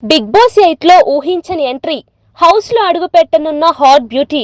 Big boss 8 లో ఊహించని entry. House లో అడుగు పెట్టనున్న hot beauty.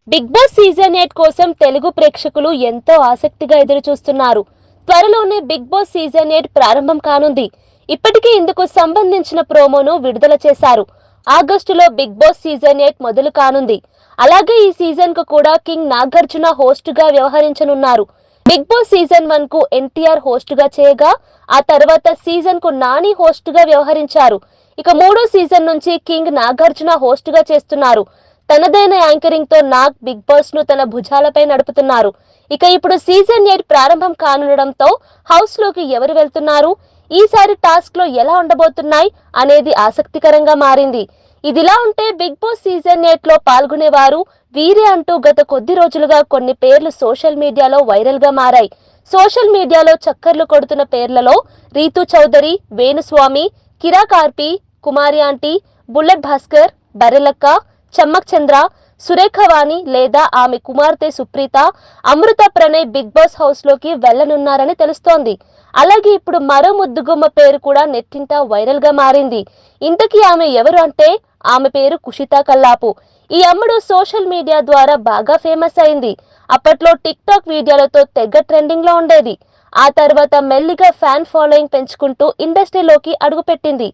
Big boss season 8 కోసం తెలుగు ప్రేక్షకులు ఎంతో ఆసక్తిగా ఎదురు చూస్తున్నారు. త్వరలోనే బిగ్ బాస్ సీజన్ 8 ప్రారంభం కానుంది. ఇప్పటికే ఇందుకు సంబంధించిన ప్రోమోను విడుదల చేశారు. ఆగస్టులో బిగ్ బాస్ సీజన్ 8 మొదలు కానుంది. అలాగే ఈ సీజన్ కు కూడా కింగ్ నాగార్జున హోస్ట్ గా వ్యవహరించనున్నారు. బిగ్ బాస్ సీజన్ 1 కు ఎన్టీఆర్ హోస్ట్ గా చేయగా, ఆ తర్వాత సీజన్ కు నాని హోస్ట్ గా వ్యవహరించారు. ఇక మూడో సీజన్ నుంచి కింగ్ నాగార్జున హోస్ట్ గా చేస్తున్నారు. తనదైన యాంకరింగ్ తో నాగ్ బిగ్ బాస్ ను తన భుజాలపై నడుపుతున్నారు. ఇక ఇప్పుడు సీజన్ 8 ప్రారంభం కానుండడంతో హౌస్ లోకి ఎవరు వెళ్తున్నారు, ఈసారి టాస్క్ లో ఎలా ఉండబోతున్నాయి అనేది ఆసక్తికరంగా మారింది. ఇదిలా ఉంటే బిగ్ బాస్ సీజన్ 8 లో పాల్గొనేవారు వీరే అంటూ గత కొద్ది రోజులుగా కొన్ని పేర్లు సోషల్ మీడియాలో వైరల్ గా మారాయి. సోషల్ మీడియాలో చక్కర్లు కొడుతున్న పేర్లలో రీతూ చౌదరి, వేణుస్వామి, కిరా కార్పి, కుమారి ఆంటీ, బుల్లెట్ భాస్కర్, బర్రెలక్క, చమ్మక్ చంద్ర, సురేఖవాణి లేదా ఆమె కుమార్తె సుప్రీత, అమృత ప్రణయ్ బిగ్ బాస్ హౌస్ లోకి వెళ్లనున్నారని తెలుస్తోంది. అలాగే ఇప్పుడు మరో ముద్దుగుమ్మ పేరు కూడా నెట్టింట వైరల్ గా మారింది. ఇంతకీ ఆమె ఎవరు అంటే ఆమె పేరు కుషితా కల్లాపు. ఈ అమ్మడు సోషల్ మీడియా ద్వారా బాగా ఫేమస్ అయింది. అప్పట్లో టిక్ టాక్ వీడియోలతో తెగ ట్రెండింగ్ లో ఉండేది. ఆ తర్వాత మెల్లిగా ఫ్యాన్ ఫాలోయింగ్ పెంచుకుంటూ ఇండస్ట్రీలోకి అడుగుపెట్టింది.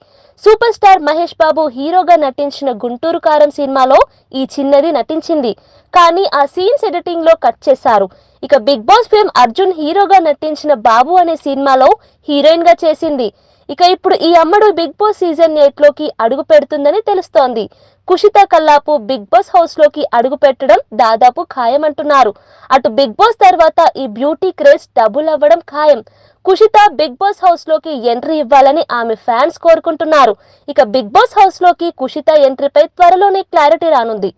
సూపర్ స్టార్ మహేష్ బాబు హీరోగా నటించిన గుంటూరు కారం సినిమాలో ఈ చిన్నది నటించింది. కానీ ఆ సీన్స్ ఎడిటింగ్ లో కట్ చేశారు. ఇక బిగ్ బాస్ ఫేమ్ అర్జున్ హీరోగా నటించిన బాబు అనే సినిమాలో హీరోయిన్ గా చేసింది. ఇక ఇప్పుడు ఈ అమ్మడు బిగ్ బాస్ సీజన్ 8 లోకి అడుగు పెడుతుందని తెలుస్తోంది. కుషితా కల్లాపు బిగ్ బాస్ హౌస్ లోకి అడుగు పెట్టడం దాదాపు ఖాయమంటున్నారు. అటు బిగ్ బాస్ తర్వాత ఈ బ్యూటీ క్రేజ్ డబుల్ అవ్వడం ఖాయం. కుషిత బిగ్ బాస్ హౌస్ లోకి ఎంట్రీ ఇవ్వాలని ఆమె ఫ్యాన్స్ కోరుకుంటున్నారు. ఇక బిగ్ బాస్ హౌస్ లోకి కుషిత ఎంట్రీపై త్వరలోనే క్లారిటీ రానుంది.